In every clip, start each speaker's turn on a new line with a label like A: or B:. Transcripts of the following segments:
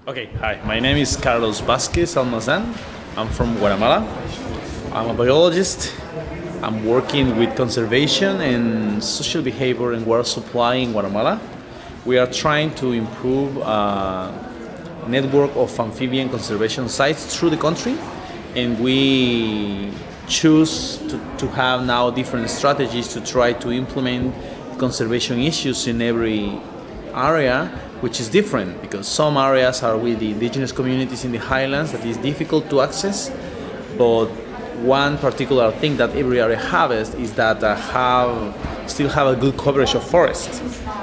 A: Okay, hi, my name is Carlos Vasquez Almazan. I'm from Guatemala. I'm a biologist. I'm working with conservation and social behavior and water supply in Guatemala. We are trying to improve a network of amphibian conservation sites through the country, and we choose to have now different strategies to try to implement conservation issues in every area, which is different because some areas are with the indigenous communities in the highlands that is difficult to access, but one particular thing that every area has is that still have a good coverage of forest,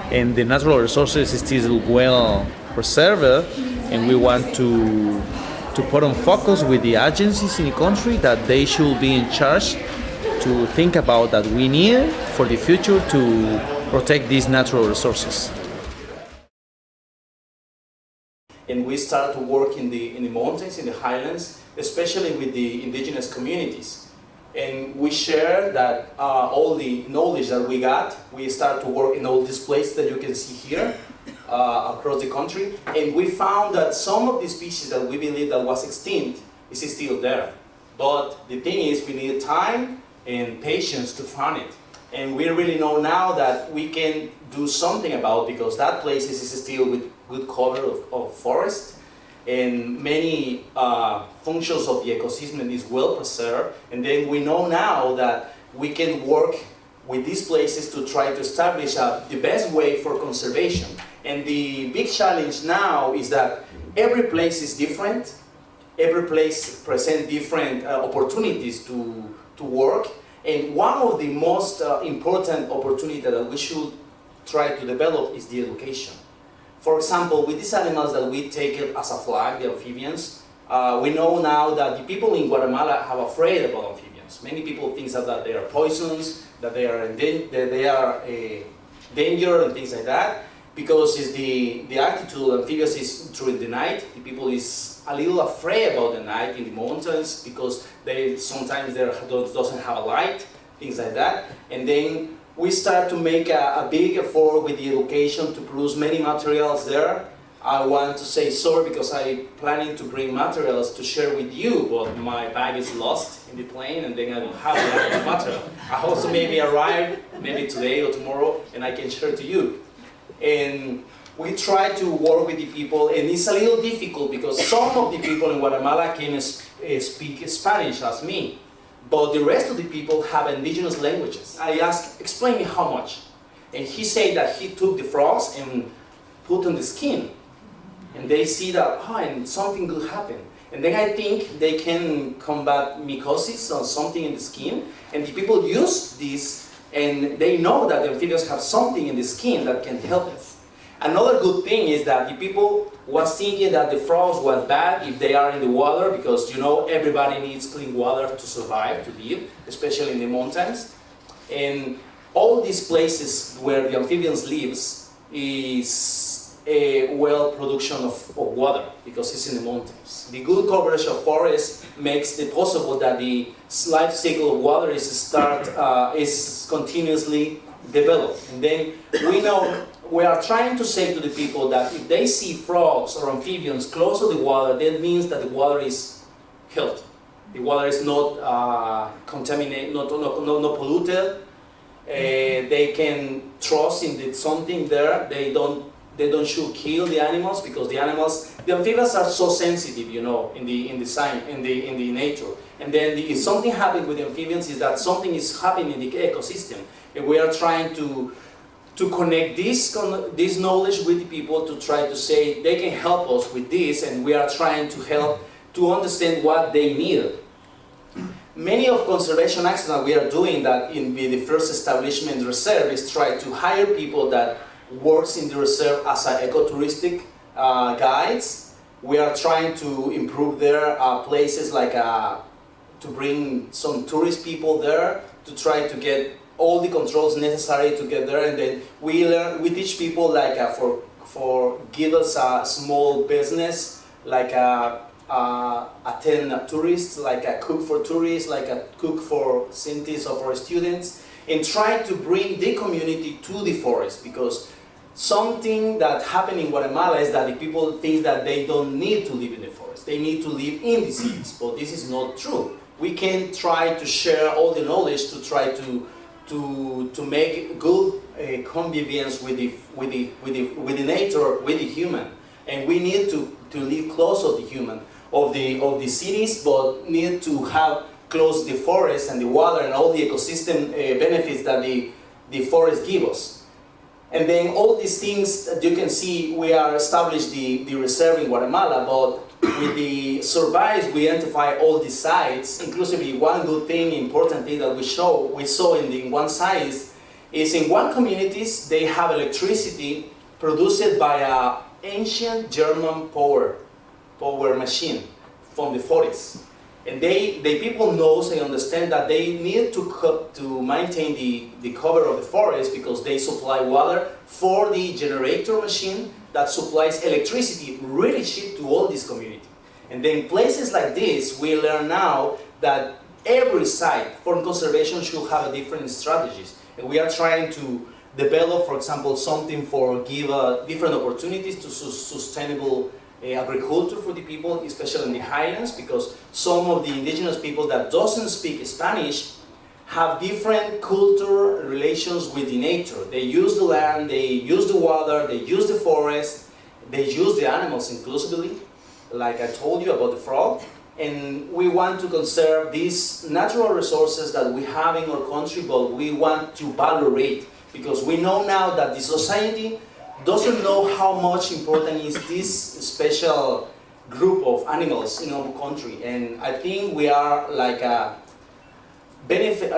A: and the natural resources is still well preserved, and we want to put on focus with the agencies in the country that they should be in charge to think about that we need for the future to protect these natural resources. And we start to work in the mountains, in the highlands, especially with the indigenous communities. And we share that all the knowledge that we got. We start to work in all these places that you can see here across the country. And we found that some of the species that we believe that was extinct is still there. But the thing is, we need time and patience to find it. And we really know now that we can do something about, because that place is still with good cover of forest, and many functions of the ecosystem is well preserved. And then we know now that we can work with these places to try to establish the best way for conservation. And the big challenge now is that every place is different. Every place presents different opportunities to work. And one of the most important opportunities that we should try to develop is the education. For example, with these animals that we take it as a flag, the amphibians, we know now that the people in Guatemala are afraid about amphibians. Many people think that they are poisonous, that they are a danger and things like that, because it's the attitude of amphibians is during the night. The people is a little afraid about the night in the mountains because they sometimes doesn't have a light, things like that. And then we start to make a big effort with the education to produce many materials there. I want to say sorry because I'm planning to bring materials to share with you, but my bag is lost in the plane and then I don't have the material. I also maybe arrive, maybe today or tomorrow, and I can share to you. And we try to work with the people, and it's a little difficult because some of the people in Guatemala can speak Spanish as me, but the rest of the people have indigenous languages. I asked, explain me how much. And he said that he took the frogs and put on the skin. And they see that, and something good happen. And then I think they can combat mycosis or something in the skin. And the people use this, and they know that the amphibians have something in the skin that can help us. Another good thing is that the people was thinking that the frogs was bad if they are in the water, because you know everybody needs clean water to survive, to live, especially in the mountains. And all these places where the amphibians lives is a well production of water, because it's in the mountains. The good coverage of forest makes it possible that the life cycle of water is continuously developed. And then we are trying to say to the people that if they see frogs or amphibians close to the water, that means that the water is healthy. The water is not contaminated, not polluted. They can trust in something there. They don't should kill the animals, because the amphibians are so sensitive, you know, in the nature. And then if something happens with the amphibians, is that something is happening in the ecosystem, and we are trying to connect this knowledge with the people to try to say they can help us with this, and we are trying to help to understand what they need. Many of conservation actions that we are doing that in the first establishment reserve is try to hire people that works in the reserve as ecotouristic guides. We are trying to improve their places, like to bring some tourist people there to try to get all the controls necessary to get there. And then we teach people like for give us a small business, like attend tourists, like a cook for tourists, like a cook for scientists or for students, and try to bring the community to the forest, because something that happened in Guatemala is that the people think that they don't need to live in the forest. They need to live in the cities, but this is not true. We can try to share all the knowledge to try to make good convivence with the nature, with the human. And we need to live close to the human, of the cities, but need to have close the forest and the water and all the ecosystem benefits that the forest give us. And then all these things that you can see, we are established the reserve in Guatemala, but with the surveys we identify all the sites, inclusively one good thing, important thing that we saw in one site is in one communities they have electricity produced by an ancient German power machine from the forest. And the people knows and understand that they need to maintain the cover of the forest because they supply water for the generator machine that supplies electricity really cheap to all this community. And then places like this, we learn now that every site for conservation should have different strategies. And we are trying to develop, for example, something for give different opportunities to sustainable agriculture for the people, especially in the highlands, because some of the indigenous people that doesn't speak Spanish have different cultural relations with the nature. They use the land, they use the water, they use the forest, they use the animals inclusively, like I told you about the frog. And we want to conserve these natural resources that we have in our country, but we want to valorate, because we know now that the society doesn't know how much important is this special group of animals in our country. And I think we are like a benefit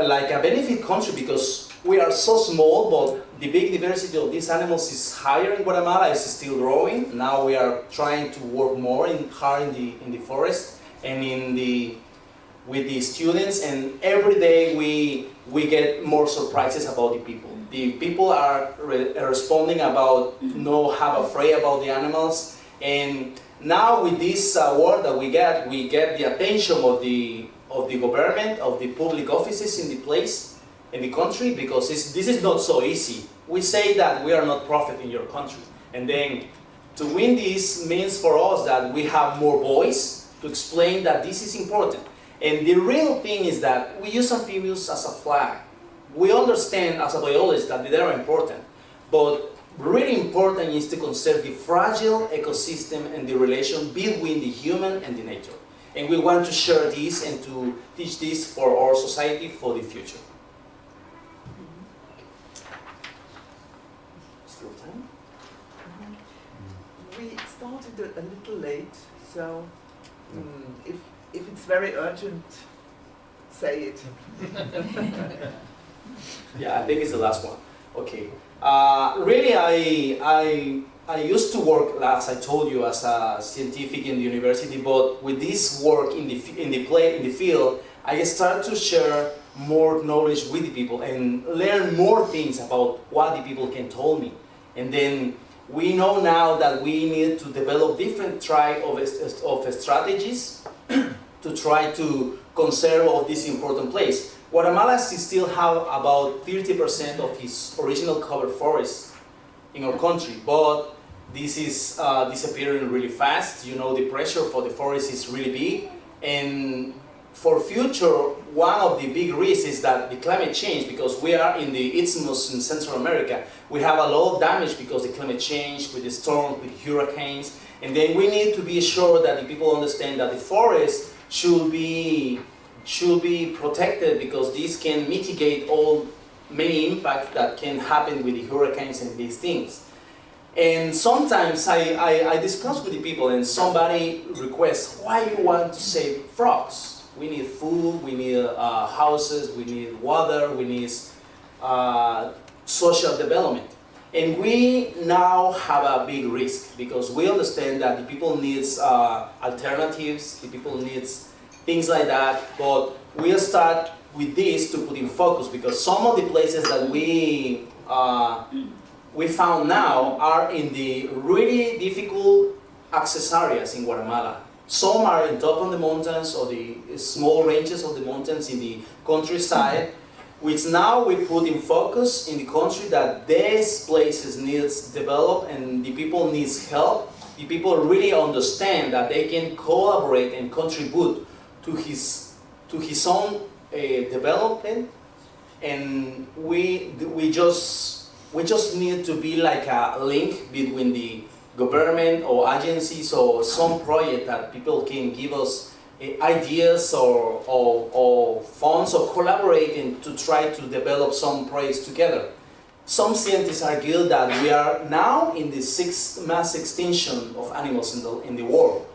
A: country because we are so small, but the big diversity of these animals is higher in Guatemala, is still growing. Now we are trying to work more hard in the forest and with the students, and every day we get more surprises about the people. The people are responding about have afraid about the animals, and now with this award that we get the attention of the government, of the public offices in the place, in the country, because this is not so easy. We say that we are not profit in your country, and then to win this means for us that we have more voice to explain that this is important. And the real thing is that we use amphibians as a flag. We understand as a biologist that they are important, but really important is to conserve the fragile ecosystem and the relation between the human and the nature. And we want to share this and to teach this for our society for the future. Still time?
B: We started a little late, so if it's very urgent, say it.
A: Yeah, I think it's the last one. Okay. Really, I used to work, as I told you, as a scientific in the university. But with this work in the field, I started to share more knowledge with the people and learn more things about what the people can tell me. And then we know now that we need to develop different type of strategies to try to conserve all this important place. Guatemala still have about 30% of its original cover forest in our country, but this is disappearing really fast. You know, the pressure for the forest is really big, and for future, one of the big risks is that the climate change, because we are in the isthmus in Central America, we have a lot of damage because of the climate change, with the storms, with hurricanes, and then we need to be sure that the people understand that the forest should be protected, because this can mitigate all many impacts that can happen with the hurricanes and these things. And sometimes I discuss with the people, and somebody requests, why you want to save frogs? We need food, we need houses, we need water, we need social development. And we now have a big risk, because we understand that the people need alternatives, the people need things like that, but we'll start with this to put in focus, because some of the places that we found now are in the really difficult access areas in Guatemala. Some are in top of the mountains or the small ranges of the mountains in the countryside, which now we put in focus in the country that these places needs develop and the people needs help. The people really understand that they can collaborate and contribute to his own development, and we just need to be like a link between the government or agencies or some project that people can give us ideas or funds or collaborating to try to develop some projects together. Some scientists argue that we are now in the 6th mass extinction of animals in the world,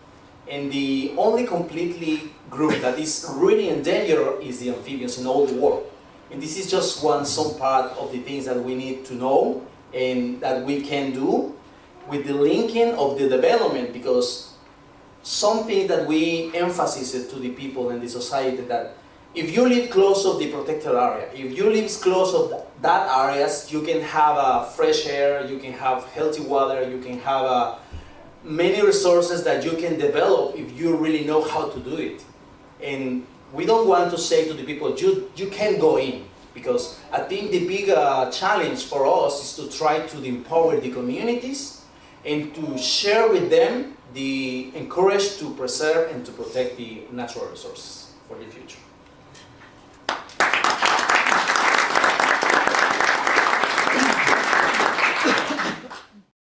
A: and the only completely group that is really in danger is the amphibians in all the world. And this is just some part of the things that we need to know and that we can do with the linking of the development, because something that we emphasize to the people in the society, that if you live close to the protected area, if you live close to that areas, you can have fresh air, you can have healthy water, you can have many resources that you can develop if you really know how to do it. And we don't want to say to the people, you can't go in, because I think the big challenge for us is to try to empower the communities and to share with them the encourage to preserve and to protect the natural resources for the future.